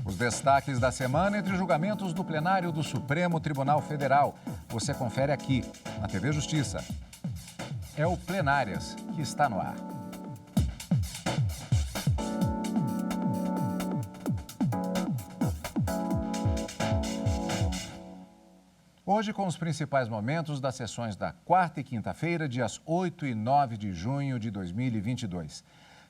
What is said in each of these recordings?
Os destaques da semana entre julgamentos do plenário do Supremo Tribunal Federal. Você confere aqui, na TV Justiça. É o Plenárias que está no ar. Hoje, com os principais momentos das sessões da quarta e quinta-feira, dias 8 e 9 de junho de 2022.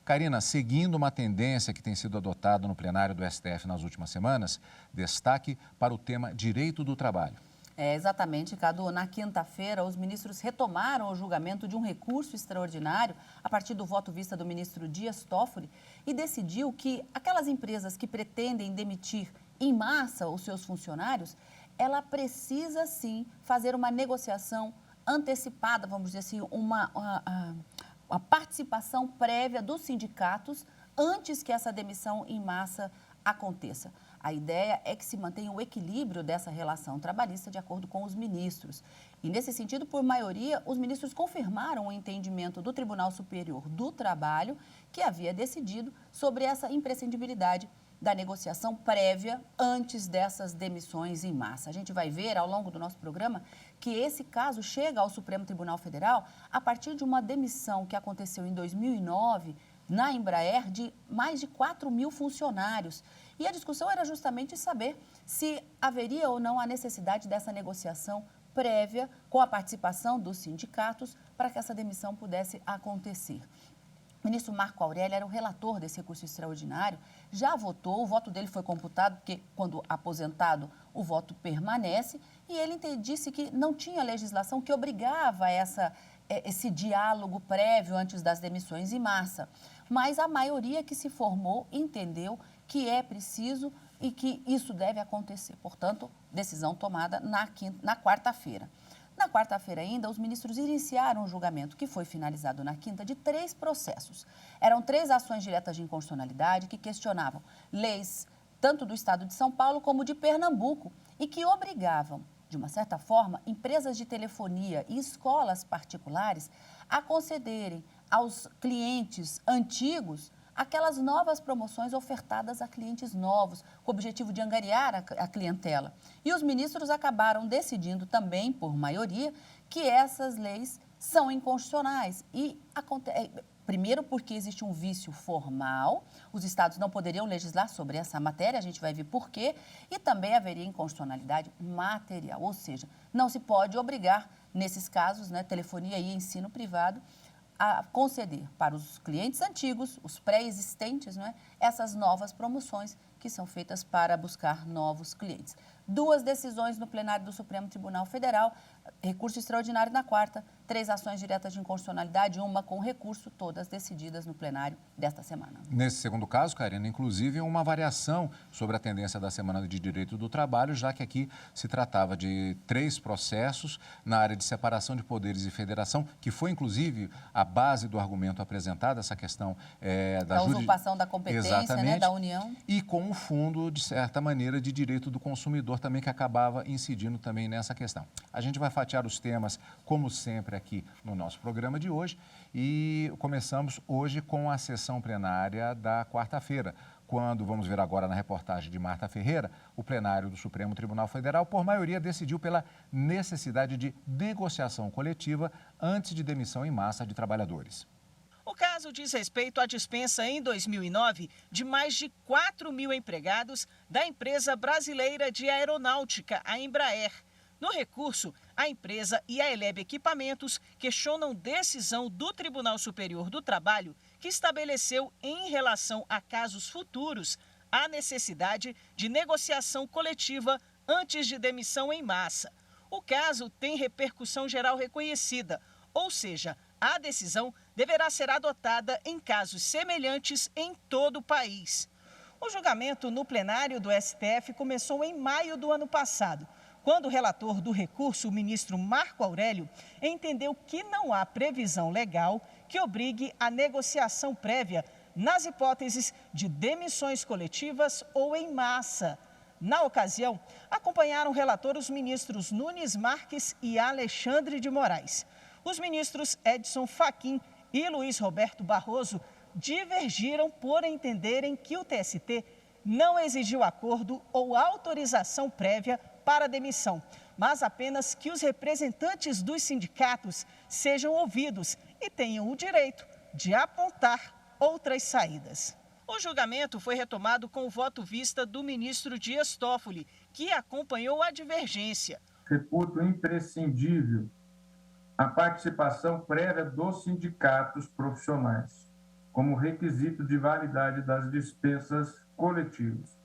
Karina, seguindo uma tendência que tem sido adotada no plenário do STF nas últimas semanas, destaque para o tema direito do trabalho. Exatamente, Cadu. Na quinta-feira, os ministros retomaram o julgamento de um recurso extraordinário a partir do voto vista do ministro Dias Toffoli e decidiu que aquelas empresas que pretendem demitir em massa os seus funcionários, ela precisa sim fazer uma negociação antecipada, vamos dizer assim, uma participação prévia dos sindicatos antes que essa demissão em massa aconteça. A ideia é que se mantenha o equilíbrio dessa relação trabalhista de acordo com os ministros. E, nesse sentido, por maioria, os ministros confirmaram o entendimento do Tribunal Superior do Trabalho, que havia decidido sobre essa imprescindibilidade da negociação prévia antes dessas demissões em massa. A gente vai ver ao longo do nosso programa que esse caso chega ao Supremo Tribunal Federal a partir de uma demissão que aconteceu em 2009 na Embraer de mais de 4 mil funcionários. E a discussão era justamente saber se haveria ou não a necessidade dessa negociação prévia com a participação dos sindicatos para que essa demissão pudesse acontecer. O ministro Marco Aurélio era o relator desse recurso extraordinário, já votou, o voto dele foi computado, porque quando aposentado o voto permanece, e ele disse que não tinha legislação que obrigava esse diálogo prévio antes das demissões em massa. Mas a maioria que se formou entendeu que é preciso e que isso deve acontecer. Portanto, decisão tomada na quarta-feira. Na quarta-feira ainda, os ministros iniciaram o julgamento, que foi finalizado na quinta, de 3 processos. Eram 3 ações diretas de inconstitucionalidade que questionavam leis tanto do estado de São Paulo como de Pernambuco e que obrigavam, de uma certa forma, empresas de telefonia e escolas particulares a concederem aos clientes antigos aquelas novas promoções ofertadas a clientes novos, com o objetivo de angariar a clientela. E os ministros acabaram decidindo também, por maioria, que essas leis são inconstitucionais. Primeiro, porque existe um vício formal, os estados não poderiam legislar sobre essa matéria, a gente vai ver por quê, e também haveria inconstitucionalidade material, ou seja, não se pode obrigar, nesses casos, telefonia e ensino privado, a conceder para os clientes antigos, os pré-existentes, essas novas promoções que são feitas para buscar novos clientes. 2 decisões no plenário do Supremo Tribunal Federal, recurso extraordinário na quarta, 3 ações diretas de inconstitucionalidade, uma com recurso, todas decididas no plenário desta semana. Nesse segundo caso, Karina, inclusive uma variação sobre a tendência da Semana de Direito do Trabalho, já que aqui se tratava de 3 processos na área de separação de poderes e federação, que foi inclusive a base do argumento apresentado, essa questão da usurpação da competência, da União. E com o fundo, de certa maneira, de direito do consumidor também, que acabava incidindo também nessa questão. A gente vai fatiar os temas, como sempre, aqui no nosso programa de hoje e começamos hoje com a sessão plenária da quarta-feira, quando, vamos ver agora na reportagem de Marta Ferreira, o plenário do Supremo Tribunal Federal, por maioria, decidiu pela necessidade de negociação coletiva antes de demissão em massa de trabalhadores. O caso diz respeito à dispensa em 2009 de mais de 4 mil empregados da empresa brasileira de aeronáutica, a Embraer. No recurso, a empresa e a Eleb Equipamentos questionam decisão do Tribunal Superior do Trabalho que estabeleceu, em relação a casos futuros, a necessidade de negociação coletiva antes de demissão em massa. O caso tem repercussão geral reconhecida, ou seja, a decisão deverá ser adotada em casos semelhantes em todo o país. O julgamento no plenário do STF começou em maio do ano passado, quando o relator do recurso, o ministro Marco Aurélio, entendeu que não há previsão legal que obrigue a negociação prévia nas hipóteses de demissões coletivas ou em massa. Na ocasião, acompanharam o relator os ministros Nunes Marques e Alexandre de Moraes. Os ministros Edson Fachin e Luiz Roberto Barroso divergiram por entenderem que o TST não exigiu acordo ou autorização prévia para a demissão, mas apenas que os representantes dos sindicatos sejam ouvidos e tenham o direito de apontar outras saídas. O julgamento foi retomado com o voto vista do ministro Dias Toffoli, que acompanhou a divergência. Reputo imprescindível a participação prévia dos sindicatos profissionais, como requisito de validade das dispensas coletivas,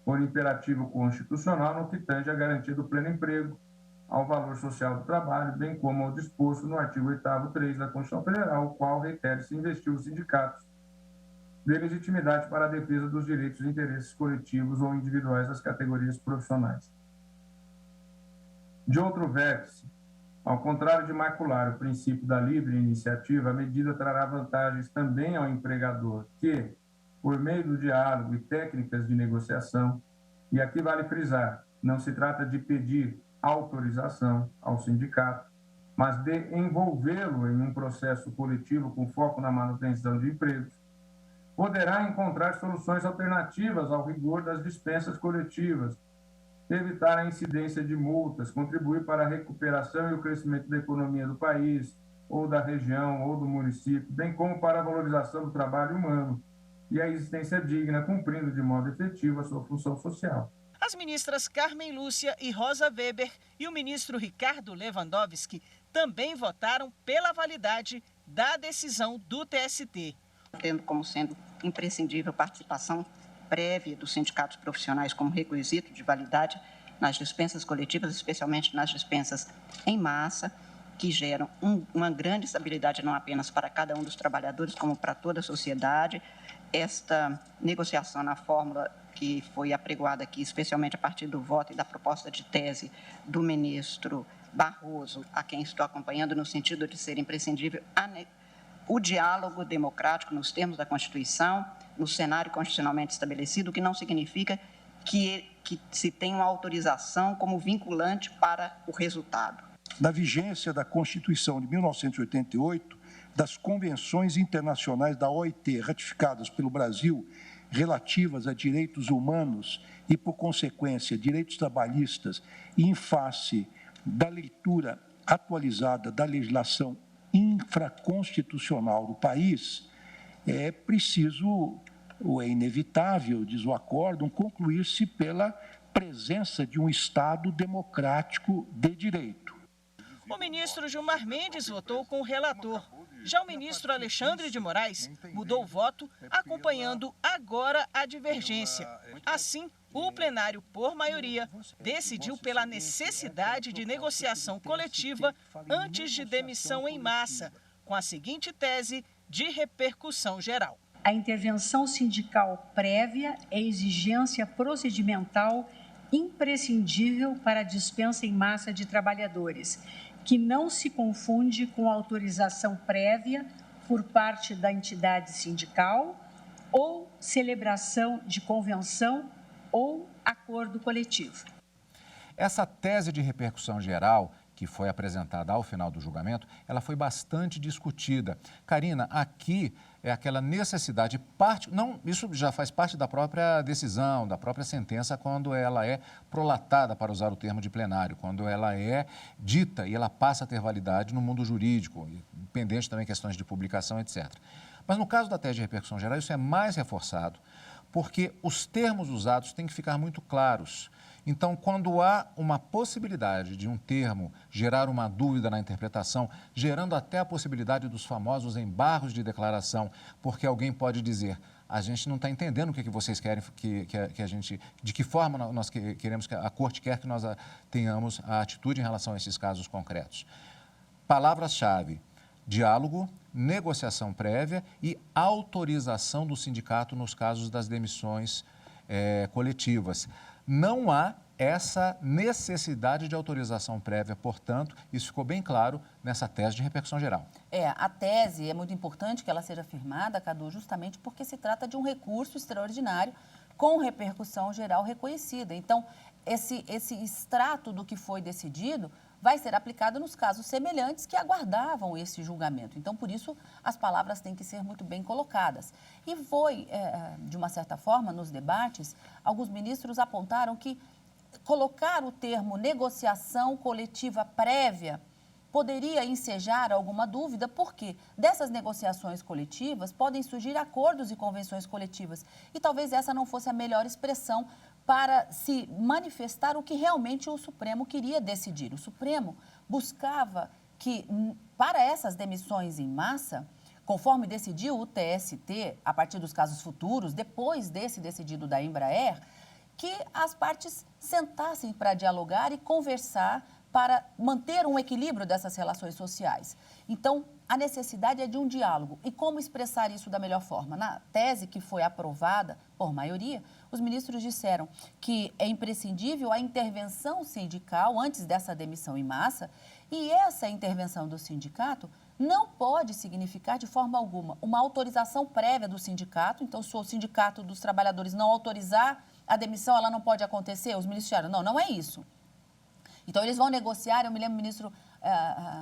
por imperativo constitucional no que tange à garantia do pleno emprego, ao valor social do trabalho, bem como ao disposto no artigo 8º 3 da Constituição Federal, o qual requer-se investir os sindicatos de legitimidade para a defesa dos direitos e interesses coletivos ou individuais das categorias profissionais. De outro vértice, ao contrário de macular o princípio da livre iniciativa, a medida trará vantagens também ao empregador que, por meio do diálogo e técnicas de negociação, e aqui vale frisar, não se trata de pedir autorização ao sindicato, mas de envolvê-lo em um processo coletivo com foco na manutenção de empregos, poderá encontrar soluções alternativas ao rigor das dispensas coletivas, evitar a incidência de multas, contribuir para a recuperação e o crescimento da economia do país, ou da região, ou do município, bem como para a valorização do trabalho humano e a existência digna, cumprindo de modo efetivo a sua função social. As ministras Carmen Lúcia e Rosa Weber e o ministro Ricardo Lewandowski também votaram pela validade da decisão do TST. Tendo como sendo imprescindível a participação prévia dos sindicatos profissionais como requisito de validade nas dispensas coletivas, especialmente nas dispensas em massa, que geram uma grande estabilidade não apenas para cada um dos trabalhadores, como para toda a sociedade. Esta negociação na fórmula que foi apregoada aqui, especialmente a partir do voto e da proposta de tese do ministro Barroso, a quem estou acompanhando, no sentido de ser imprescindível o diálogo democrático nos termos da Constituição, no cenário constitucionalmente estabelecido, o que não significa que se tenha uma autorização como vinculante para o resultado. Da vigência da Constituição de 1988, das convenções internacionais da OIT ratificadas pelo Brasil relativas a direitos humanos e, por consequência, direitos trabalhistas, e em face da leitura atualizada da legislação infraconstitucional do país, é preciso, ou é inevitável, diz o acórdão, concluir-se pela presença de um Estado democrático de direito. O ministro Gilmar Mendes votou com o relator. Já o ministro Alexandre de Moraes mudou o voto, acompanhando agora a divergência. Assim, o plenário, por maioria, decidiu pela necessidade de negociação coletiva antes de demissão em massa, com a seguinte tese de repercussão geral. A intervenção sindical prévia é exigência procedimental imprescindível para a dispensa em massa de trabalhadores, que não se confunde com autorização prévia por parte da entidade sindical ou celebração de convenção ou acordo coletivo. Essa tese de repercussão geral, que foi apresentada ao final do julgamento, ela foi bastante discutida. Karina, aqui é aquela necessidade, isso já faz parte da própria decisão, da própria sentença, quando ela é prolatada, para usar o termo de plenário, quando ela é dita e ela passa a ter validade no mundo jurídico, pendente também questões de publicação, etc. Mas no caso da tese de repercussão geral, isso é mais reforçado, porque os termos usados têm que ficar muito claros. Então, quando há uma possibilidade de um termo gerar uma dúvida na interpretação, gerando até a possibilidade dos famosos embargos de declaração, porque alguém pode dizer, a gente não está entendendo o que vocês querem, que a gente, de que forma nós queremos, que a Corte quer que nós tenhamos a atitude em relação a esses casos concretos. Palavras-chave: diálogo, negociação prévia e autorização do sindicato nos casos das demissões coletivas. Não há essa necessidade de autorização prévia, portanto, isso ficou bem claro nessa tese de repercussão geral. A tese é muito importante que ela seja firmada, Cadu, justamente porque se trata de um recurso extraordinário com repercussão geral reconhecida. Então, esse extrato do que foi decidido vai ser aplicado nos casos semelhantes que aguardavam esse julgamento. Então, por isso, as palavras têm que ser muito bem colocadas. E foi, de uma certa forma, nos debates, alguns ministros apontaram que colocar o termo negociação coletiva prévia poderia ensejar alguma dúvida, porque dessas negociações coletivas podem surgir acordos e convenções coletivas. E talvez essa não fosse a melhor expressão para se manifestar o que realmente o Supremo queria decidir. O Supremo buscava que, para essas demissões em massa, conforme decidiu o TST, a partir dos casos futuros, depois desse decidido da Embraer, que as partes sentassem para dialogar e conversar para manter um equilíbrio dessas relações sociais. Então, a necessidade é de um diálogo. E como expressar isso da melhor forma? Na tese que foi aprovada por maioria, os ministros disseram que é imprescindível a intervenção sindical antes dessa demissão em massa, e essa intervenção do sindicato não pode significar de forma alguma uma autorização prévia do sindicato. Então, se o sindicato dos trabalhadores não autorizar a demissão, ela não pode acontecer. Os ministros disseram, não é isso. Então, eles vão negociar. Eu me lembro do ministro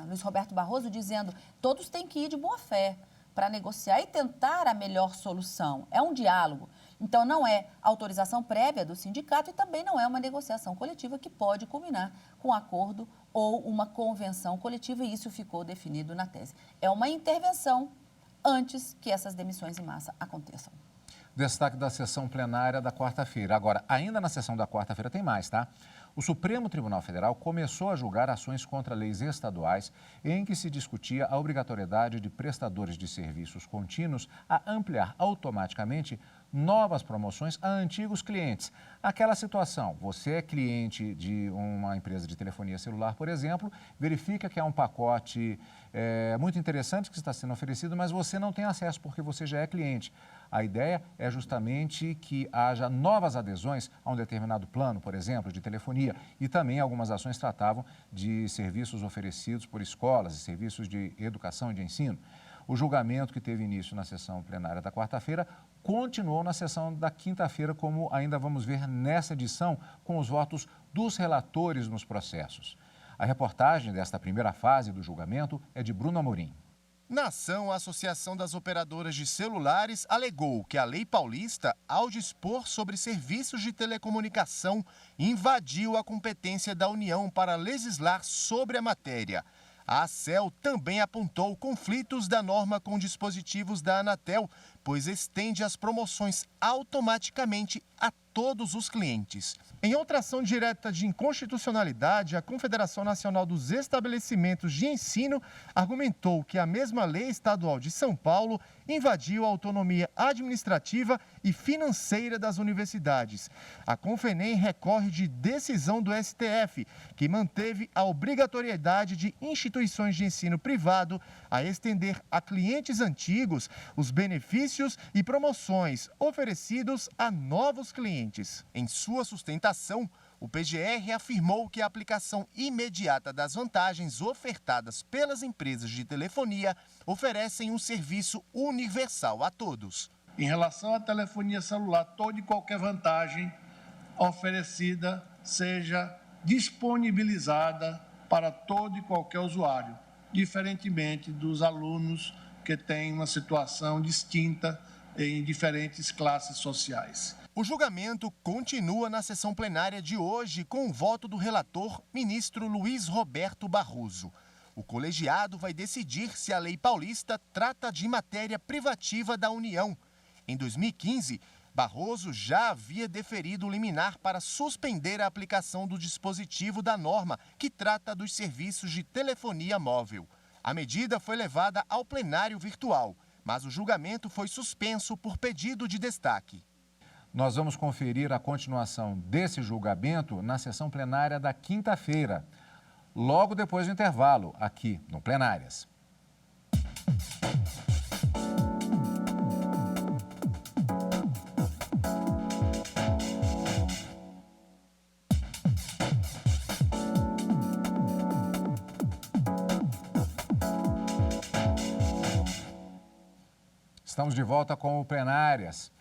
Luiz Roberto Barroso dizendo, todos têm que ir de boa fé para negociar e tentar a melhor solução. É um diálogo. Então, não é autorização prévia do sindicato e também não é uma negociação coletiva que pode culminar com acordo ou uma convenção coletiva, e isso ficou definido na tese. É uma intervenção antes que essas demissões em massa aconteçam. Destaque da sessão plenária da quarta-feira. Agora, ainda na sessão da quarta-feira tem mais, tá? O Supremo Tribunal Federal começou a julgar ações contra leis estaduais em que se discutia a obrigatoriedade de prestadores de serviços contínuos a ampliar automaticamente novas promoções a antigos clientes. Aquela situação, você é cliente de uma empresa de telefonia celular, por exemplo, verifica que há um pacote muito interessante que está sendo oferecido, mas você não tem acesso porque você já é cliente. A ideia é justamente que haja novas adesões a um determinado plano, por exemplo, de telefonia, e também algumas ações tratavam de serviços oferecidos por escolas e serviços de educação e de ensino. O julgamento que teve início na sessão plenária da quarta-feira continuou na sessão da quinta-feira, como ainda vamos ver nessa edição, com os votos dos relatores nos processos. A reportagem desta primeira fase do julgamento é de Bruno Amorim. Na ação, a Associação das Operadoras de Celulares alegou que a Lei Paulista, ao dispor sobre serviços de telecomunicação, invadiu a competência da União para legislar sobre a matéria. A ACEL também apontou conflitos da norma com dispositivos da Anatel, pois estende as promoções automaticamente a todos os clientes. Em outra ação direta de inconstitucionalidade, a Confederação Nacional dos Estabelecimentos de Ensino argumentou que a mesma lei estadual de São Paulo invadiu a autonomia administrativa e financeira das universidades. A Confenem recorre de decisão do STF, que manteve a obrigatoriedade de instituições de ensino privado a estender a clientes antigos os benefícios e promoções oferecidos a novos clientes. Em sua sustentação, o PGR afirmou que a aplicação imediata das vantagens ofertadas pelas empresas de telefonia oferecem um serviço universal a todos. Em relação à telefonia celular, toda e qualquer vantagem oferecida seja disponibilizada para todo e qualquer usuário, diferentemente dos alunos que têm uma situação distinta em diferentes classes sociais. O julgamento continua na sessão plenária de hoje com o voto do relator, ministro Luiz Roberto Barroso. O colegiado vai decidir se a Lei Paulista trata de matéria privativa da União. Em 2015, Barroso já havia deferido liminar para suspender a aplicação do dispositivo da norma que trata dos serviços de telefonia móvel. A medida foi levada ao plenário virtual, mas o julgamento foi suspenso por pedido de destaque. Nós vamos conferir a continuação desse julgamento na sessão plenária da quinta-feira, logo depois do intervalo, aqui no Plenárias. Estamos de volta com o Plenárias.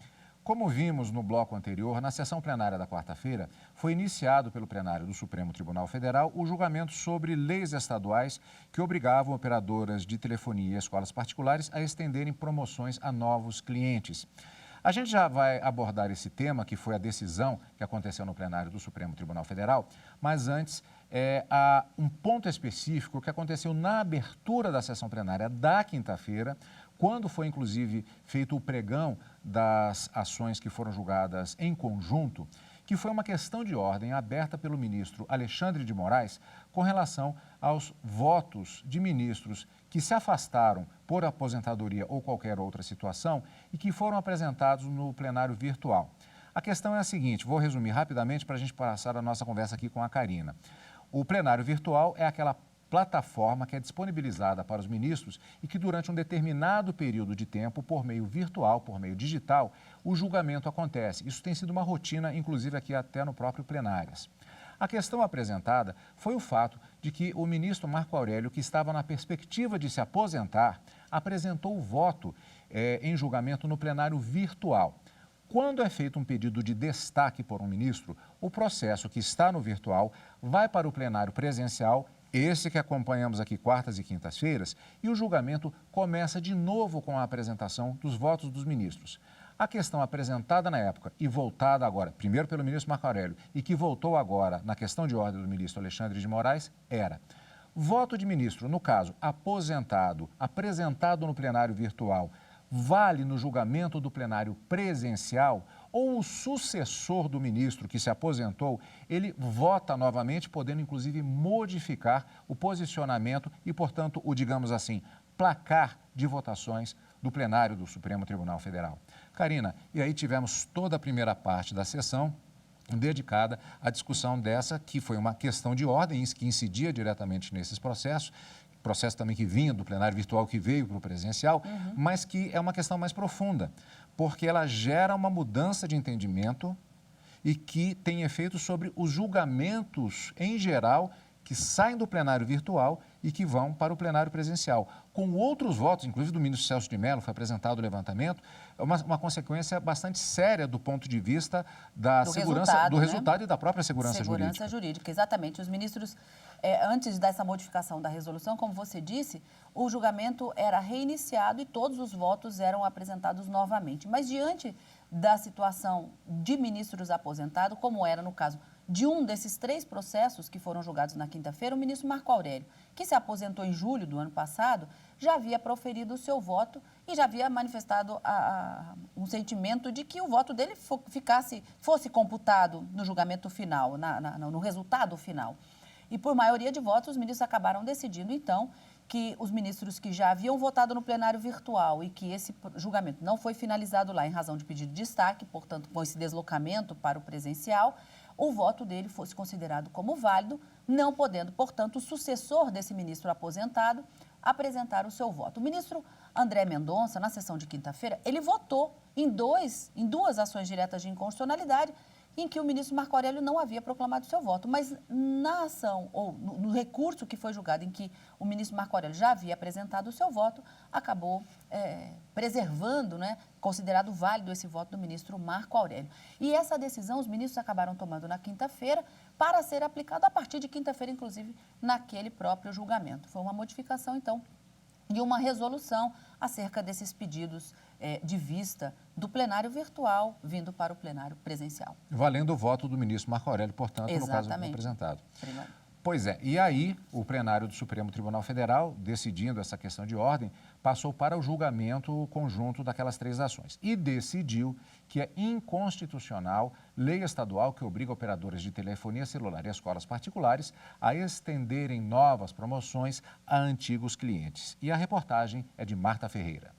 Como vimos no bloco anterior, na sessão plenária da quarta-feira, foi iniciado pelo plenário do Supremo Tribunal Federal o julgamento sobre leis estaduais que obrigavam operadoras de telefonia e escolas particulares a estenderem promoções a novos clientes. A gente já vai abordar esse tema, que foi a decisão que aconteceu no plenário do Supremo Tribunal Federal, mas antes, há um ponto específico que aconteceu na abertura da sessão plenária da quinta-feira, quando foi, inclusive, feito o pregão das ações que foram julgadas em conjunto, que foi uma questão de ordem aberta pelo ministro Alexandre de Moraes com relação aos votos de ministros que se afastaram por aposentadoria ou qualquer outra situação e que foram apresentados no plenário virtual. A questão é a seguinte, vou resumir rapidamente para a gente passar a nossa conversa aqui com a Karina. O plenário virtual é aquela plataforma que é disponibilizada para os ministros e que durante um determinado período de tempo, por meio virtual, por meio digital, o julgamento acontece. Isso tem sido uma rotina, inclusive aqui até no próprio Plenárias. A questão apresentada foi o fato de que o ministro Marco Aurélio, que estava na perspectiva de se aposentar, apresentou o voto em julgamento no plenário virtual. Quando é feito um pedido de destaque por um ministro, o processo que está no virtual vai para o plenário presencial, esse que acompanhamos aqui quartas e quintas-feiras, e o julgamento começa de novo com a apresentação dos votos dos ministros. A questão apresentada na época e voltada agora, primeiro pelo ministro Marco Aurélio, e que voltou agora na questão de ordem do ministro Alexandre de Moraes, era: voto de ministro, no caso, aposentado, apresentado no plenário virtual, vale no julgamento do plenário presencial, ou o sucessor do ministro que se aposentou, ele vota novamente, podendo inclusive modificar o posicionamento e, portanto, o, digamos assim, placar de votações do plenário do Supremo Tribunal Federal. Karina, e aí tivemos toda a primeira parte da sessão dedicada à discussão dessa, que foi uma questão de ordem, que incidia diretamente nesses processos, processo também que vinha do plenário virtual que veio para o presencial, mas que é uma questão mais profunda, porque ela gera uma mudança de entendimento e que tem efeito sobre os julgamentos em geral que saem do plenário virtual e que vão para o plenário presencial. Com outros votos, inclusive do ministro Celso de Mello, foi apresentado o levantamento, é uma consequência bastante séria do ponto de vista da segurança, do resultado e da própria segurança jurídica. Segurança jurídica, exatamente. Os ministros, antes dessa modificação da resolução, como você disse, o julgamento era reiniciado e todos os votos eram apresentados novamente. Mas diante da situação de ministros aposentados, como era no caso de um desses 3 processos que foram julgados na quinta-feira, o ministro Marco Aurélio, que se aposentou em julho do ano passado, já havia proferido o seu voto e já havia manifestado um sentimento de que o voto dele fosse computado no julgamento final, no resultado final. E por maioria de votos, os ministros acabaram decidindo, então, que os ministros que já haviam votado no plenário virtual e que esse julgamento não foi finalizado lá em razão de pedido de destaque, portanto, com esse deslocamento para o presencial, o voto dele fosse considerado como válido, não podendo, portanto, o sucessor desse ministro aposentado apresentar o seu voto. O ministro André Mendonça, na sessão de quinta-feira, ele votou em duas ações diretas de inconstitucionalidade em que o ministro Marco Aurélio não havia proclamado seu voto. Mas na ação, ou no recurso que foi julgado em que o ministro Marco Aurélio já havia apresentado o seu voto, acabou preservando, considerado válido esse voto do ministro Marco Aurélio. E essa decisão os ministros acabaram tomando na quinta-feira para ser aplicado a partir de quinta-feira, inclusive, naquele próprio julgamento. Foi uma modificação, então, e uma resolução acerca desses pedidos de vista do plenário virtual vindo para o plenário presencial. Valendo o voto do ministro Marco Aurélio, portanto, exatamente, no caso apresentado. Primeiro. Pois é, e aí o plenário do Supremo Tribunal Federal, decidindo essa questão de ordem, passou para o julgamento conjunto daquelas 3 ações e decidiu que é inconstitucional lei estadual que obriga operadoras de telefonia celular e escolas particulares a estenderem novas promoções a antigos clientes. E a reportagem é de Marta Ferreira.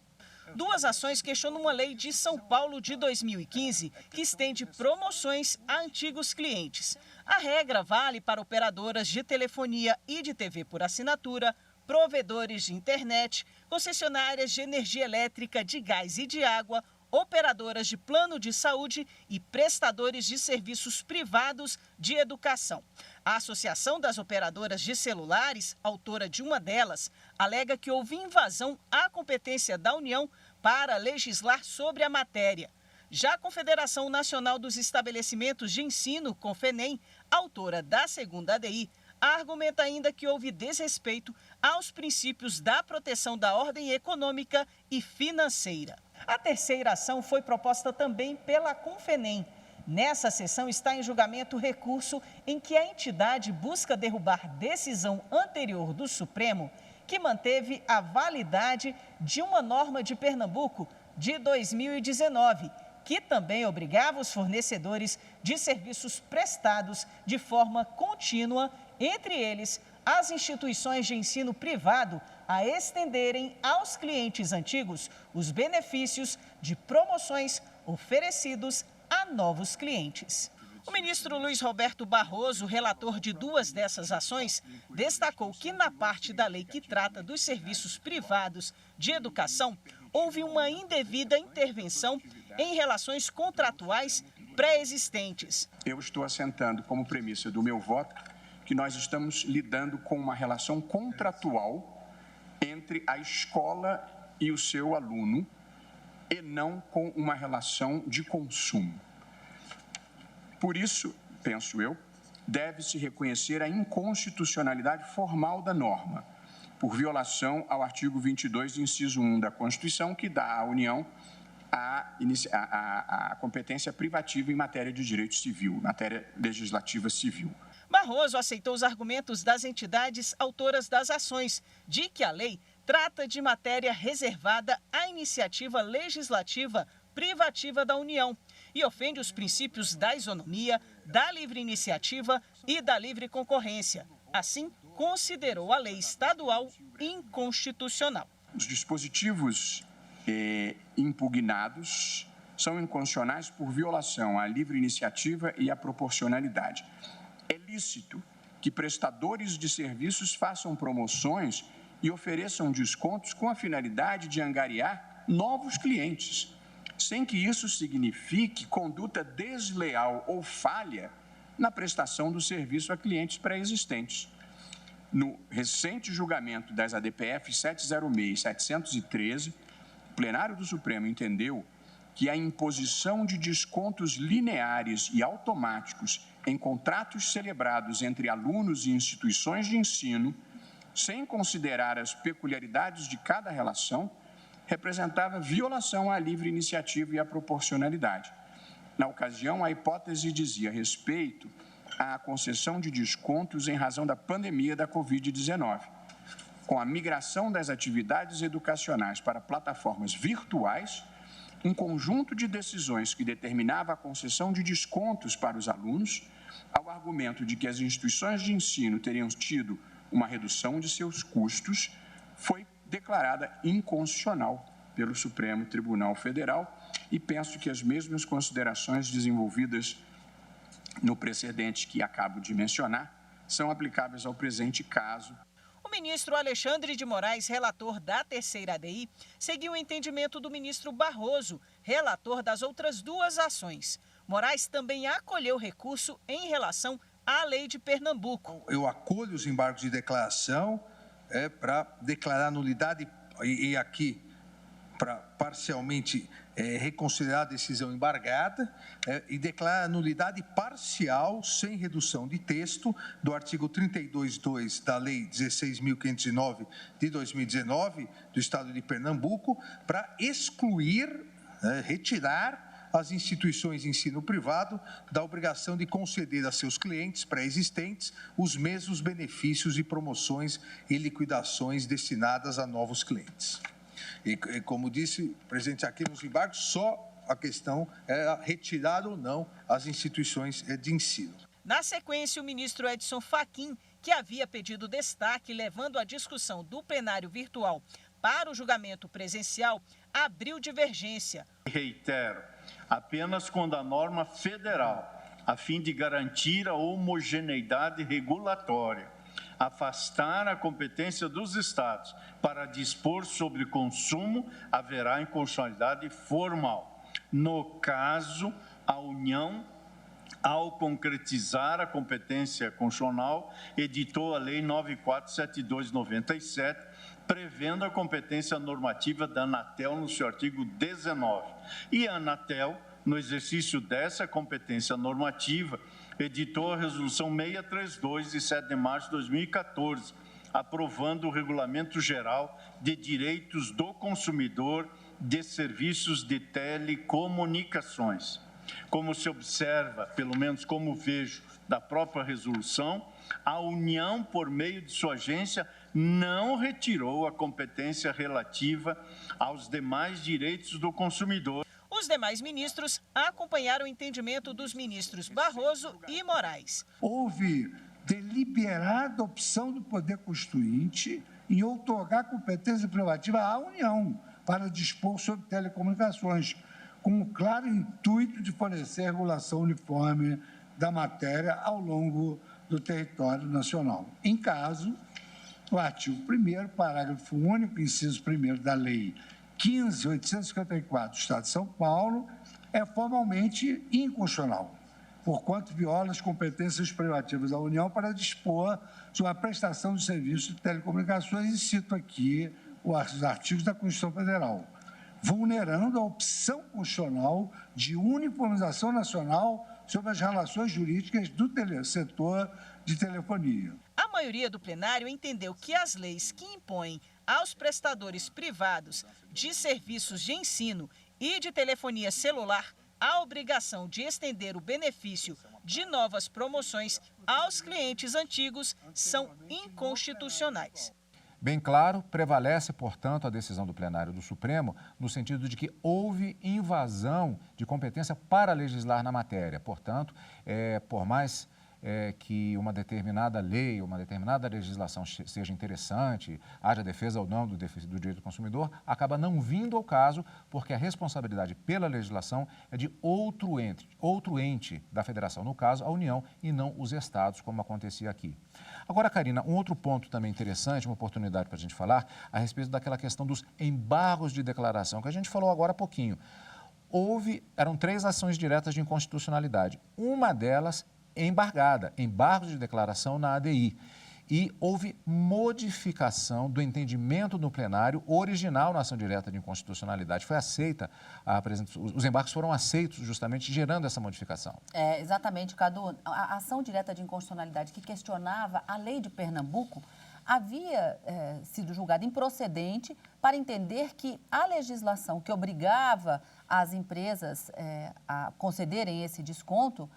2 ações questionam uma lei de São Paulo de 2015 que estende promoções a antigos clientes. A regra vale para operadoras de telefonia e de TV por assinatura, provedores de internet, concessionárias de energia elétrica, de gás e de água, operadoras de plano de saúde e prestadores de serviços privados de educação. A Associação das Operadoras de Celulares, autora de uma delas, alega que houve invasão à competência da União para legislar sobre a matéria. Já a Confederação Nacional dos Estabelecimentos de Ensino, Confenem, autora da segunda ADI, argumenta ainda que houve desrespeito aos princípios da proteção da ordem econômica e financeira. A terceira ação foi proposta também pela Confenem. Nessa sessão está em julgamento o recurso em que a entidade busca derrubar decisão anterior do Supremo que manteve a validade de uma norma de Pernambuco de 2019, que também obrigava os fornecedores de serviços prestados de forma contínua, entre eles as instituições de ensino privado, a estenderem aos clientes antigos os benefícios de promoções oferecidos a novos clientes. O ministro Luiz Roberto Barroso, relator de duas dessas ações, destacou que na parte da lei que trata dos serviços privados de educação, houve uma indevida intervenção em relações contratuais pré-existentes. Eu estou assentando como premissa do meu voto que nós estamos lidando com uma relação contratual entre a escola e o seu aluno e não com uma relação de consumo. Por isso, penso eu, deve-se reconhecer a inconstitucionalidade formal da norma, por violação ao artigo 22, inciso 1 da Constituição, que dá à União a competência privativa em matéria de direito civil, matéria legislativa civil. Barroso aceitou os argumentos das entidades autoras das ações, de que a lei trata de matéria reservada à iniciativa legislativa privativa da União e ofende os princípios da isonomia, da livre iniciativa e da livre concorrência. Assim, considerou a lei estadual inconstitucional. Os dispositivos impugnados são inconstitucionais por violação à livre iniciativa e à proporcionalidade. É lícito que prestadores de serviços façam promoções e ofereçam descontos com a finalidade de angariar novos clientes, sem que isso signifique conduta desleal ou falha na prestação do serviço a clientes pré-existentes. No recente julgamento das ADPF 706 e 713, o plenário do Supremo entendeu que a imposição de descontos lineares e automáticos em contratos celebrados entre alunos e instituições de ensino, sem considerar as peculiaridades de cada relação, representava violação à livre iniciativa e à proporcionalidade. Na ocasião, a hipótese dizia respeito à concessão de descontos em razão da pandemia da Covid-19. Com a migração das atividades educacionais para plataformas virtuais, um conjunto de decisões que determinava a concessão de descontos para os alunos, ao argumento de que as instituições de ensino teriam tido uma redução de seus custos, foi declarada inconstitucional pelo Supremo Tribunal Federal e penso que as mesmas considerações desenvolvidas no precedente que acabo de mencionar são aplicáveis ao presente caso. O ministro Alexandre de Moraes, relator da terceira ADI, seguiu o entendimento do ministro Barroso, relator das outras duas ações. Moraes também acolheu recurso em relação à lei de Pernambuco. Eu acolho os embargos de declaração para declarar nulidade e aqui para parcialmente reconsiderar a decisão embargada e declarar a nulidade parcial sem redução de texto do artigo 32.2 da Lei 16.509 de 2019 do Estado de Pernambuco para excluir, retirar as instituições de ensino privado da obrigação de conceder a seus clientes pré-existentes os mesmos benefícios e promoções e liquidações destinadas a novos clientes. E como disse o presidente aqui nos embargos, só a questão é retirar ou não as instituições de ensino. Na sequência, o ministro Edson Fachin, que havia pedido destaque levando a discussão do plenário virtual para o julgamento presencial, abriu divergência. Reitero, apenas quando a norma federal, a fim de garantir a homogeneidade regulatória, afastar a competência dos estados para dispor sobre consumo, haverá inconstitucionalidade formal. No caso, a União, ao concretizar a competência constitucional, editou a Lei 9472/97, prevendo a competência normativa da Anatel no seu artigo 19. E a Anatel no exercício dessa competência normativa, editou a Resolução 632, de 7 de março de 2014, aprovando o Regulamento Geral de Direitos do Consumidor de Serviços de Telecomunicações. Como se observa, pelo menos como vejo da própria resolução, a União, por meio de sua agência, não retirou a competência relativa aos demais direitos do consumidor. Os demais ministros acompanharam o entendimento dos ministros Barroso e Moraes. Houve deliberada opção do Poder Constituinte em outorgar competência privativa à União para dispor sobre telecomunicações, com o claro intuito de fornecer regulação uniforme da matéria ao longo do território nacional. Em caso, o artigo 1º, parágrafo único, inciso 1º da Lei 15.854 do Estado de São Paulo, é formalmente inconstitucional, porquanto viola as competências privativas da União para dispor sobre a prestação de serviços de telecomunicações, e cito aqui os artigos da Constituição Federal, vulnerando a opção constitucional de uniformização nacional sobre as relações jurídicas do setor de telefonia. A maioria do plenário entendeu que as leis que impõem aos prestadores privados de serviços de ensino e de telefonia celular a obrigação de estender o benefício de novas promoções aos clientes antigos são inconstitucionais. Bem claro, prevalece, portanto, a decisão do plenário do Supremo no sentido de que houve invasão de competência para legislar na matéria. Portanto, por mais que uma determinada lei, uma determinada legislação seja interessante, haja defesa ou não do direito do consumidor, acaba não vindo ao caso, porque a responsabilidade pela legislação é de outro ente da federação, no caso, a União, e não os estados, como acontecia aqui. Agora, Karina, um outro ponto também interessante, uma oportunidade para a gente falar, a respeito daquela questão dos embargos de declaração, que a gente falou agora há pouquinho. Eram 3 ações diretas de inconstitucionalidade. Uma delas embargada, embargo de declaração na ADI. E houve modificação do entendimento no plenário original na ação direta de inconstitucionalidade. Foi aceita, os embargos foram aceitos justamente gerando essa modificação. Exatamente, Cadu. A ação direta de inconstitucionalidade que questionava a lei de Pernambuco havia sido julgada improcedente para entender que a legislação que obrigava as empresas a concederem esse desconto,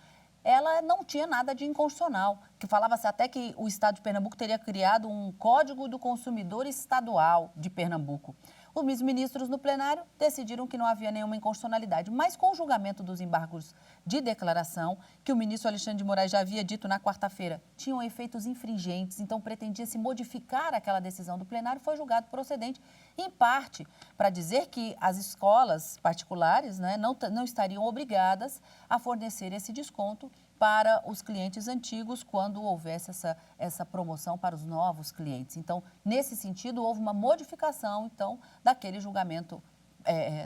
ela não tinha nada de inconstitucional, que falava-se até que o Estado de Pernambuco teria criado um Código do Consumidor Estadual de Pernambuco. Os ministros no plenário decidiram que não havia nenhuma inconstitucionalidade, mas com o julgamento dos embargos de declaração, que o ministro Alexandre de Moraes já havia dito na quarta-feira, tinham efeitos infringentes, então pretendia-se modificar aquela decisão do plenário, foi julgado procedente, em parte, para dizer que as escolas particulares não estariam obrigadas a fornecer esse desconto para os clientes antigos quando houvesse essa promoção para os novos clientes. Então, nesse sentido, houve uma modificação, então, daquele julgamento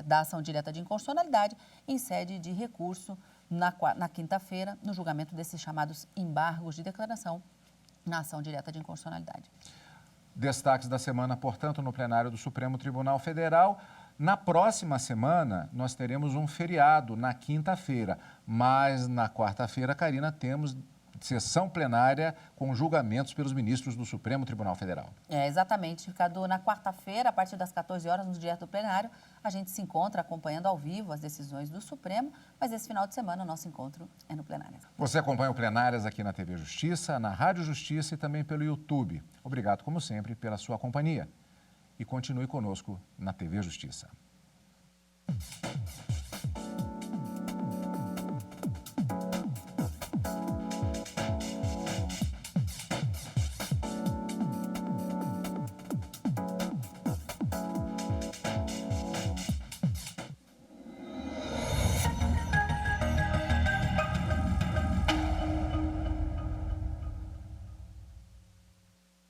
da ação direta de inconstitucionalidade em sede de recurso na quinta-feira, no julgamento desses chamados embargos de declaração na ação direta de inconstitucionalidade. Destaques da semana, portanto, no plenário do Supremo Tribunal Federal. Na próxima semana, nós teremos um feriado, na quinta-feira, mas na quarta-feira, Karina, temos sessão plenária com julgamentos pelos ministros do Supremo Tribunal Federal. Exatamente, Cadu. Na quarta-feira, a partir das 14 horas, no direto do plenário, a gente se encontra acompanhando ao vivo as decisões do Supremo, mas esse final de semana o nosso encontro é no plenário. Você acompanha o Plenárias aqui na TV Justiça, na Rádio Justiça e também pelo YouTube. Obrigado, como sempre, pela sua companhia. E continue conosco na TV Justiça.